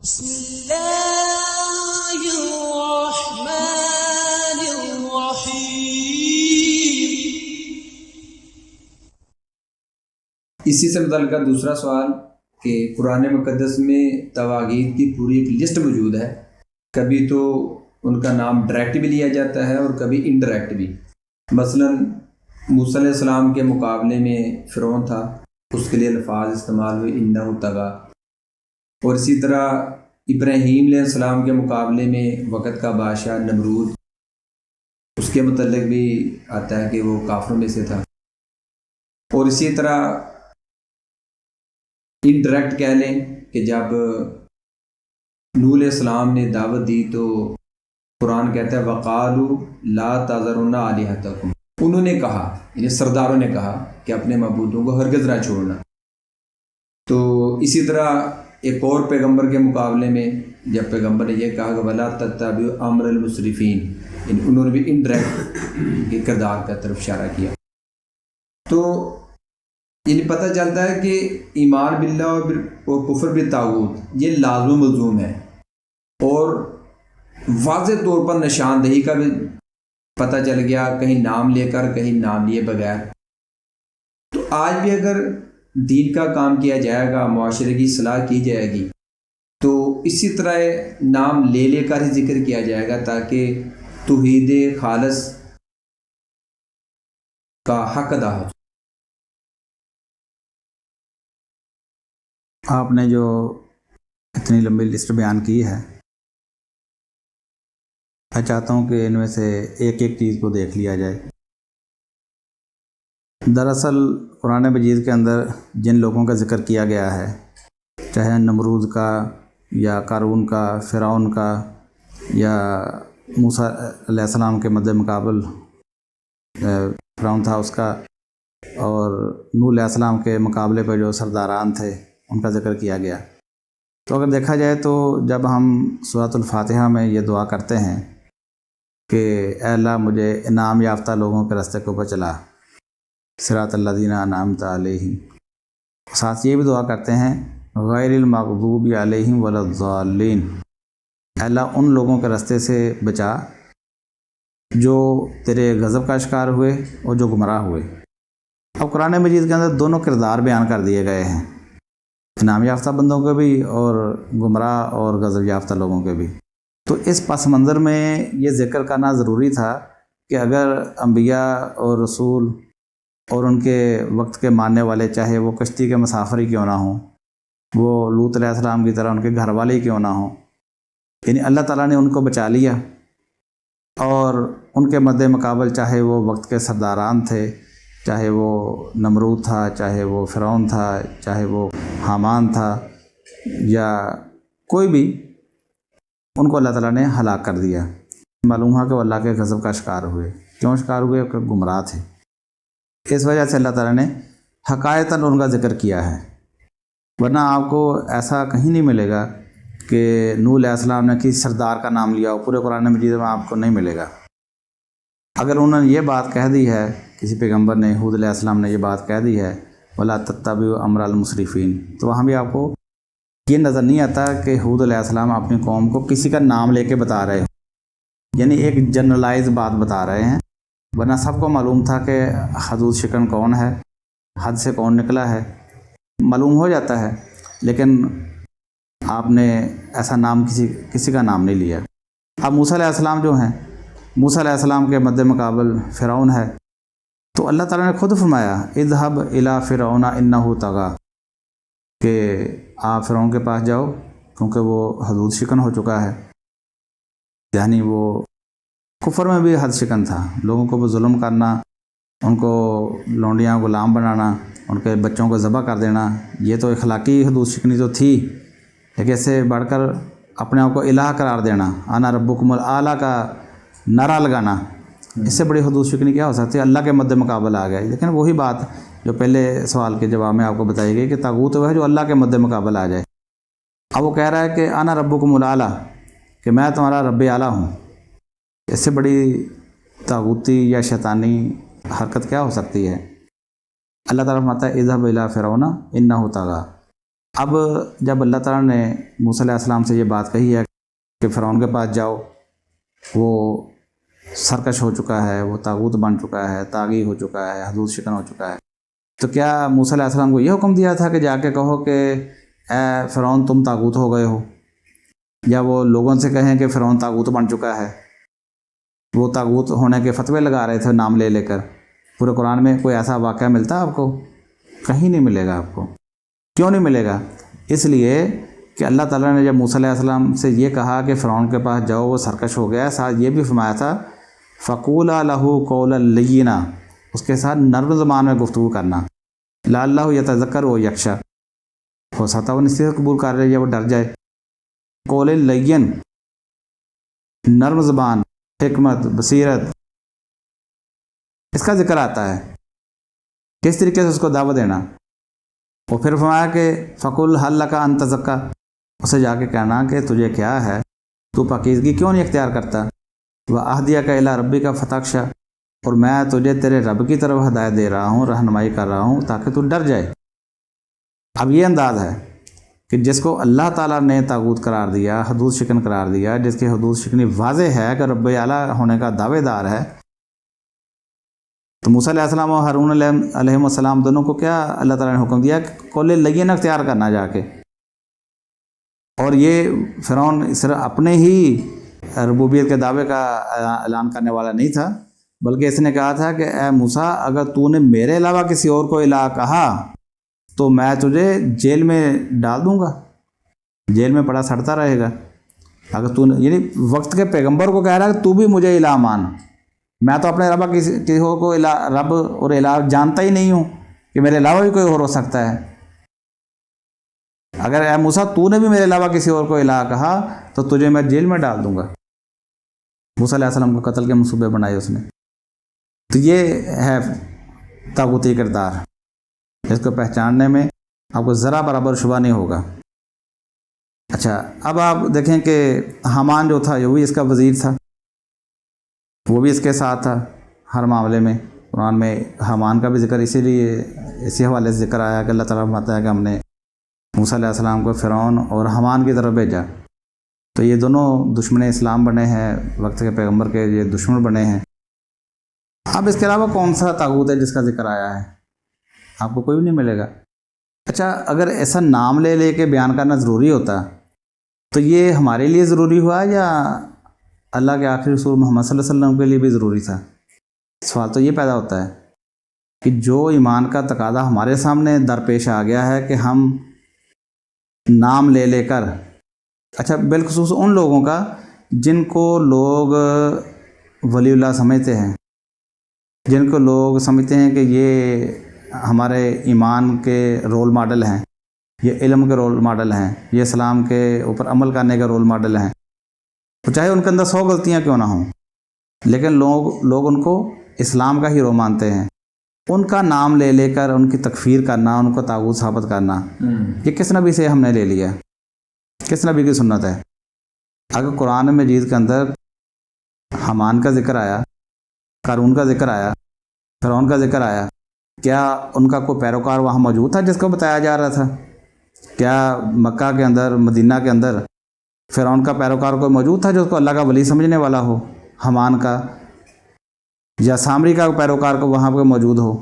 بسم اللہ الرحمن الرحیم۔ اسی سے متعلقہ دوسرا سوال کہ قرآن مقدس میں تواغیت کی پوری ایک لسٹ موجود ہے، کبھی تو ان کا نام ڈائریکٹ بھی لیا جاتا ہے اور کبھی انڈائریکٹ بھی۔ مثلا موسیٰ علیہ السلام کے مقابلے میں فرعون تھا، اس کے لیے الفاظ استعمال ہوئے انہ طغیٰ، اور اسی طرح ابراہیم علیہ السلام کے مقابلے میں وقت کا بادشاہ نمرود، اس کے متعلق بھی آتا ہے کہ وہ کافروں میں سے تھا۔ اور اسی طرح انڈائریکٹ کہہ لیں کہ جب نوح علیہ السلام نے دعوت دی تو قرآن کہتا ہے وَقَالُوا لَا تَذَرُنَّ آلِهَتَكُمْ، انہوں نے کہا، یعنی سرداروں نے کہا کہ اپنے معبودوں کو ہرگز نہ چھوڑنا۔ تو اسی طرح ایک اور پیغمبر کے مقابلے میں جب پیغمبر نے یہ کہا کہ وَلَا تَتَّبِعُوا أَمْرَ الْمُسْرِفِينَ، یعنی انہوں نے بھی انڈائریکٹ کے کردار کا طرف اشارہ کیا۔ تو یعنی پتہ چلتا ہے کہ ایمان باللہ اور کفر بالطاغوت یہ لازم و ملزوم ہے، اور واضح طور پر نشاندہی کا بھی پتہ چل گیا، کہیں نام لے کر کہیں نام لیے بغیر۔ تو آج بھی اگر دین کا کام کیا جائے گا، معاشرے کی اصلاح کی جائے گی، تو اسی طرح نام لے لے کر ہی ذکر کیا جائے گا تاکہ توحید خالص کا حق ادا ہو۔ آپ نے جو اتنی لمبی لسٹ بیان کی ہے، میں چاہتا ہوں کہ ان میں سے ایک ایک چیز کو دیکھ لیا جائے۔ دراصل قرآن مجید کے اندر جن لوگوں کا ذکر کیا گیا ہے، چاہے نمرود کا یا قارون کا، فرعون کا، یا موسیٰ علیہ السلام کے مد مقابل فرعون تھا اس کا، اور نوح علیہ السلام کے مقابلے پہ جو سرداران تھے ان کا ذکر کیا گیا، تو اگر دیکھا جائے تو جب ہم سورۃ الفاتحہ میں یہ دعا کرتے ہیں کہ اے اللہ مجھے انعام یافتہ لوگوں کے راستے کے اوپر چلا، صراط الذین انعمت علیہم، ساتھ یہ بھی دعا کرتے ہیں غیر المغضوب علیہم ولا الضالین، اے اللہ ان لوگوں کے راستے سے بچا جو تیرے غضب کا شکار ہوئے اور جو گمراہ ہوئے۔ اب قرآن مجید کے اندر دونوں کردار بیان کر دیے گئے ہیں، انعام یافتہ بندوں کے بھی اور گمراہ اور غضب یافتہ لوگوں کے بھی۔ تو اس پس منظر میں یہ ذکر کرنا ضروری تھا کہ اگر انبیاء اور رسول اور ان کے وقت کے ماننے والے، چاہے وہ کشتی کے مسافر ہی کیوں نہ ہوں، وہ لوط علیہ السلام کی طرح ان کے گھر والے ہی کیوں نہ ہوں، یعنی اللہ تعالیٰ نے ان کو بچا لیا، اور ان کے مد مقابل چاہے وہ وقت کے سرداران تھے، چاہے وہ نمرود تھا، چاہے وہ فرعون تھا، چاہے وہ حامان تھا، یا کوئی بھی، ان کو اللہ تعالیٰ نے ہلاک کر دیا۔ معلوم ہوا کہ وہ اللہ کے غضب کا شکار ہوئے۔ کیوں شکار ہوئے؟ کہ گمراہ تھے۔ اس وجہ سے اللہ تعالیٰ نے حقائقاً ان کا ذکر کیا ہے، ورنہ آپ کو ایسا کہیں نہیں ملے گا کہ نوح علیہ السلام نے کسی سردار کا نام لیا ہو، پورے قرآن مجید میں آپ کو نہیں ملے گا۔ اگر انہوں نے یہ بات کہہ دی ہے، کسی پیغمبر نے، ہود علیہ السلام نے یہ بات کہہ دی ہے وَلَا تَتَّبِعُوا أَمْرَ الْمُسْرِفِينَ، تو وہاں بھی آپ کو یہ نظر نہیں آتا کہ ہود علیہ السلام اپنی قوم کو کسی کا نام لے کے بتا رہے ہیں، یعنی ایک جنرلائز بات بتا رہے ہیں، ورنہ سب کو معلوم تھا کہ حدود شکن کون ہے، حد سے کون نکلا ہے، معلوم ہو جاتا ہے، لیکن آپ نے ایسا نام کسی کا نام نہیں لیا۔ اب موسیٰ علیہ السلام جو ہیں، موسیٰ علیہ السلام کے مد مقابل فرعون ہے، تو اللہ تعالیٰ نے خود فرمایا اذهب الى فرعون انه طغى، کہ آپ فرعون کے پاس جاؤ کیونکہ وہ حدود شکن ہو چکا ہے، یعنی وہ کفر میں بھی حد شکن تھا، لوگوں کو وہ ظلم کرنا، ان کو لونڈیاں غلام بنانا، ان کے بچوں کو ذبح کر دینا، یہ تو اخلاقی حدود شکنی تو تھی، لیکن اس سے بڑھ کر اپنے آپ کو الہ قرار دینا، انا ربکم الاعلیٰ کا نعرہ لگانا، اس سے بڑی حدود شکنی کیا ہو سکتی ہے؟ اللہ کے مد مقابل آ گیا۔ لیکن وہی بات جو پہلے سوال کے جواب میں آپ کو بتائی گئی کہ طاغوت وہ ہے جو اللہ کے مد مقابل آ جائے۔ اب وہ کہہ رہا ہے کہ انا ربکم الاعلیٰ، کہ میں تمہارا رب اعلیٰ ہوں، اس سے بڑی طاغوتی یا شیطانی حرکت کیا ہو سکتی ہے؟ اللہ تعالیٰ فرماتا ہے اذهب الى فرعون انه طغى، اب جب اللہ تعالیٰ نے موسیٰ علیہ السلام سے یہ بات کہی ہے کہ فرعون کے پاس جاؤ، وہ سرکش ہو چکا ہے، وہ طاغوت بن چکا ہے، طاغی ہو چکا ہے، حدود شکن ہو چکا ہے، تو کیا موسیٰ علیہ السلام کو یہ حکم دیا تھا کہ جا کے کہو کہ اے فرعون تم طاغوت ہو گئے ہو، یا وہ لوگوں سے کہیں کہ فرعون طاغوت بن چکا ہے؟ وہ طاغوت ہونے کے فتوے لگا رہے تھے نام لے لے کر۔ پورے قرآن میں کوئی ایسا واقعہ ملتا آپ کو؟ کہیں نہیں ملے گا آپ کو۔ کیوں نہیں ملے گا؟ اس لیے کہ اللہ تعالیٰ نے جب موسیٰ علیہ السلام سے یہ کہا کہ فرعون کے پاس جاؤ وہ سرکش ہو گیا، ساتھ یہ بھی فرمایا تھا فَقُولَا لَهُ قَوْلًا لَيِّنًا، اس کے ساتھ نرم زبان میں گفتگو کرنا، لَعَلَّهُ يَتَذَكَّرُ وَيَخْشَىٰ، ہو سکتا ہے وہ نصیحت قبول کر لے یا وہ ڈر جائے۔ قول لین، نرم زبان، حکمت، بصیرت، اس کا ذکر آتا ہے، کس طریقے سے اس کو دعوت دینا۔ اور پھر فرمایا کہ فَقُلْ هَلْ لَكَ أَن تَزَكَّىٰ، اسے جا کے کہنا کہ تجھے کیا ہے، تو پاکیزگی کیوں نہیں اختیار کرتا، وَأَهْدِيَكَ إِلَىٰ رَبِّكَ فَتَخْشَىٰ، اور میں تجھے تیرے رب کی طرف ہدایت دے رہا ہوں، رہنمائی کر رہا ہوں تاکہ تو ڈر جائے۔ اب یہ انداز ہے کہ جس کو اللہ تعالیٰ نے طاغوت قرار دیا، حدود شکن قرار دیا، جس کی حدود شکنی واضح ہے کہ رب اعلیٰ ہونے کا دعوے دار ہے، تو موسیٰ علیہ السلام اور ہارون علیہ السلام دونوں کو کیا اللہ تعالیٰ نے حکم دیا کہ قول لین اختیار کرنا جا کے۔ اور یہ فرعون صرف اپنے ہی ربوبیت کے دعوے کا اعلان کرنے والا نہیں تھا، بلکہ اس نے کہا تھا کہ اے موسیٰ اگر تو نے میرے علاوہ کسی اور کو الہ کہا تو میں تجھے جیل میں ڈال دوں گا، جیل میں پڑا سڑتا رہے گا۔ اگر تو نے، یعنی وقت کے پیغمبر کو کہہ رہا ہے کہ تو بھی مجھے الہ مان، میں تو اپنے رب کسی اور کو رب اور الہ جانتا ہی نہیں ہوں کہ میرے علاوہ بھی کوئی اور ہو سکتا ہے۔ اگر اے موسیٰ تو نے بھی میرے علاوہ کسی اور کو الہ کہا تو تجھے میں جیل میں ڈال دوں گا۔ موسیٰ علیہ السلام کو قتل کے منصوبے بنائے اس نے۔ تو یہ ہے طاغوتی کردار، اس کو پہچاننے میں آپ کو ذرا برابر شبہ نہیں ہوگا۔ اچھا، اب آپ دیکھیں کہ حامان جو تھا وہ بھی اس کا وزیر تھا، وہ بھی اس کے ساتھ تھا ہر معاملے میں۔ قرآن میں حامان کا بھی ذکر اسی حوالے سے ذکر آیا کہ اللہ تعالیٰ فرماتا ہے کہ ہم نے موسیٰ علیہ السلام کو فرعون اور حامان کی طرف بھیجا، تو یہ دونوں دشمن اسلام بنے ہیں، وقت کے پیغمبر کے یہ دشمن بنے ہیں۔ اب اس کے علاوہ کون سا طاغوت ہے جس کا ذکر آیا ہے؟ آپ کو کوئی بھی نہیں ملے گا۔ اچھا، اگر ایسا نام لے لے کے بیان کرنا ضروری ہوتا تو یہ ہمارے لیے ضروری ہوا یا اللہ کے آخری رسول محمد صلی اللہ علیہ وسلم کے لیے بھی ضروری تھا؟ سوال تو یہ پیدا ہوتا ہے کہ جو ایمان کا تقاضا ہمارے سامنے درپیش آ گیا ہے کہ ہم نام لے لے کر، اچھا بالخصوص ان لوگوں کا جن کو لوگ ولی اللہ سمجھتے ہیں، جن کو لوگ سمجھتے ہیں کہ یہ ہمارے ایمان کے رول ماڈل ہیں، یہ علم کے رول ماڈل ہیں، یہ اسلام کے اوپر عمل کرنے کے رول ماڈل ہیں، تو چاہے ان کے اندر 100 غلطیاں کیوں نہ ہوں، لیکن لوگ ان کو اسلام کا ہیرو مانتے ہیں۔ ان کا نام لے لے کر ان کی تکفیر کرنا، ان کو طاغوت ثابت کرنا، یہ کس نبی سے ہم نے لے لیا؟ کس نبی کی سنت ہے؟ اگر قرآن مجید کے اندر حامان کا ذکر آیا، قارون کا ذکر آیا، فرعون کا ذکر آیا، کیا ان کا کوئی پیروکار وہاں موجود تھا جس کو بتایا جا رہا تھا؟ کیا مکہ کے اندر، مدینہ کے اندر فرعون کا پیروکار کوئی موجود تھا جو اس کو اللہ کا ولی سمجھنے والا ہو، حامان کا یا سامری کا پیروکار کو وہاں پہ موجود ہو؟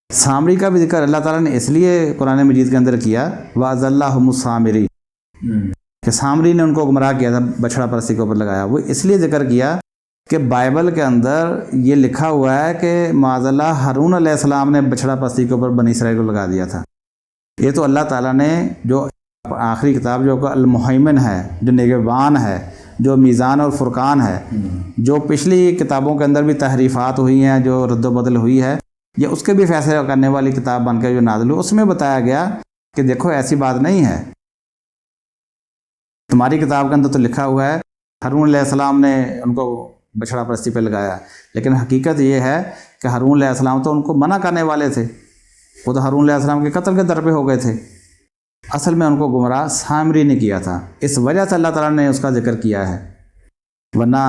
سامری کا بھی ذکر اللہ تعالیٰ نے اس لیے قرآن مجید کے اندر کیا وَأَضَلَّهُمُ السَّامِرِي، کہ سامری نے ان کو گمراہ کیا تھا، بچڑا پرستی کے اوپر لگایا۔ وہ اس لیے ذکر کیا کہ بائبل کے اندر یہ لکھا ہوا ہے کہ معاذ اللہ ہارون علیہ السلام نے بچڑا پرستی کے اوپر بنی اسرائیل کو لگا دیا تھا۔ یہ تو اللہ تعالیٰ نے جو آخری کتاب جو المحیمن ہے، جو نگہبان ہے، جو میزان اور فرقان ہے، جو پچھلی کتابوں کے اندر بھی تحریفات ہوئی ہیں، جو رد و بدل ہوئی ہے، یہ اس کے بھی فیصلہ کرنے والی کتاب بن کے جو نازل ہوئی، اس میں بتایا گیا کہ دیکھو ایسی بات نہیں ہے، تمہاری کتاب کے اندر تو لکھا ہوا ہے ہارون علیہ السلام نے ان کو بچڑا پرستی پہ لگایا، لیکن حقیقت یہ ہے کہ ہارون علیہ السلام تو ان کو منع کرنے والے تھے، وہ تو ہارون علیہ السلام کے قتل کے در پہ ہو گئے تھے۔ اصل میں ان کو گمراہ سامری نے کیا تھا، اس وجہ سے اللہ تعالیٰ نے اس کا ذکر کیا ہے، ورنہ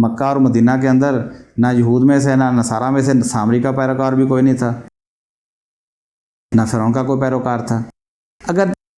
مکہ اور مدینہ کے اندر نہ یہود میں سے، نہ نصارہ میں سے سامری کا پیروکار بھی کوئی نہیں تھا، نہ فرعون کا کوئی پیروکار تھا۔ اگر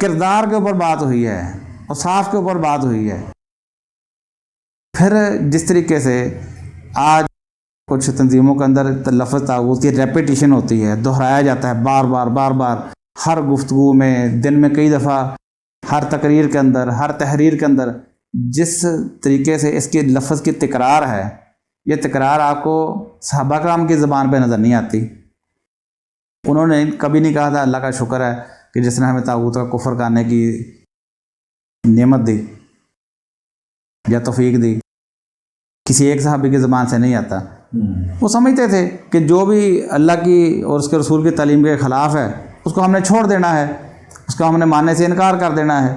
کردار کے اوپر بات ہوئی ہے اور صاف کے اوپر بات ہوئی ہے۔ پھر جس طریقے سے آج کچھ تنظیموں کے اندر لفظ طاغوت کی ریپیٹیشن ہوتی ہے، دہرایا جاتا ہے بار بار ہر گفتگو میں، دن میں کئی دفعہ، ہر تقریر کے اندر، ہر تحریر کے اندر، جس طریقے سے اس کے لفظ کی تکرار ہے، یہ تکرار آپ کو صحابہ کرام کی زبان پہ نظر نہیں آتی۔ انہوں نے کبھی نہیں کہا تھا اللہ کا شکر ہے کہ جس نے ہمیں طاغوت کا کفر کرنے کی نعمت دی یا توفیق دی، کسی ایک صحابی کی زبان سے نہیں آتا۔ وہ سمجھتے تھے کہ جو بھی اللہ کی اور اس کے رسول کی تعلیم کے خلاف ہے اس کو ہم نے چھوڑ دینا ہے، اس کو ہم نے ماننے سے انکار کر دینا ہے۔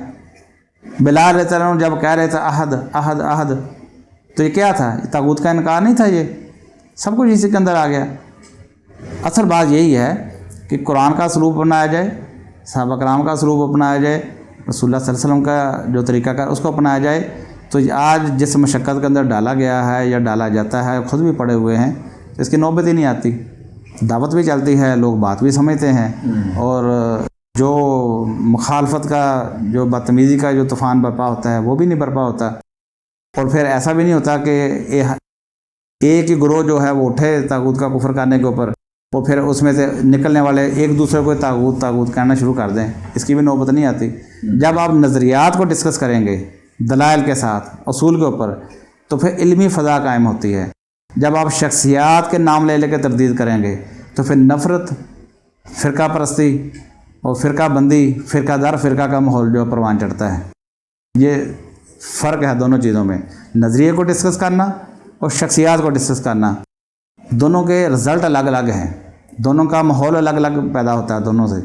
بلال رضی اللہ عنہ جب کہہ رہے تھے احد احد احد، تو یہ کیا تھا؟ یہ طاغوت کا انکار نہیں تھا، یہ سب کچھ اسی کے اندر آ گیا۔ اصل بات یہی ہے کہ قرآن کا اسلوب اپنایا جائے، صحابہ کرام کا اسلوب اپنایا جائے، رسول اللہ صلی اللہ علیہ وسلم کا جو طریقہ کار اس کو اپنایا جائے، تو آج جس مشقت کے اندر ڈالا گیا ہے یا ڈالا جاتا ہے، خود بھی پڑے ہوئے ہیں، اس کی نوبت ہی نہیں آتی۔ دعوت بھی چلتی ہے، لوگ بات بھی سمجھتے ہیں، اور جو مخالفت کا، جو بدتمیزی کا جو طوفان برپا ہوتا ہے وہ بھی نہیں برپا ہوتا۔ اور پھر ایسا بھی نہیں ہوتا کہ ایک ہی گروہ جو ہے وہ اٹھے طاغوت کا کفر کرنے کے اوپر، وہ پھر اس میں سے نکلنے والے ایک دوسرے کو طاغوت کہنا شروع کر دیں، اس کی بھی نوبت نہیں آتی۔ جب آپ نظریات کو ڈسکس کریں گے دلائل کے ساتھ، اصول کے اوپر، تو پھر علمی فضا قائم ہوتی ہے۔ جب آپ شخصیات کے نام لے کے تردید کریں گے تو پھر نفرت، فرقہ پرستی اور فرقہ بندی، فرقہ در فرقہ کا ماحول جو پروان چڑھتا ہے۔ یہ فرق ہے دونوں چیزوں میں، نظریے کو ڈسکس کرنا اور شخصیات کو ڈسکس کرنا، دونوں کے رزلٹ الگ الگ ہیں، دونوں کا ماحول الگ الگ پیدا ہوتا ہے دونوں سے۔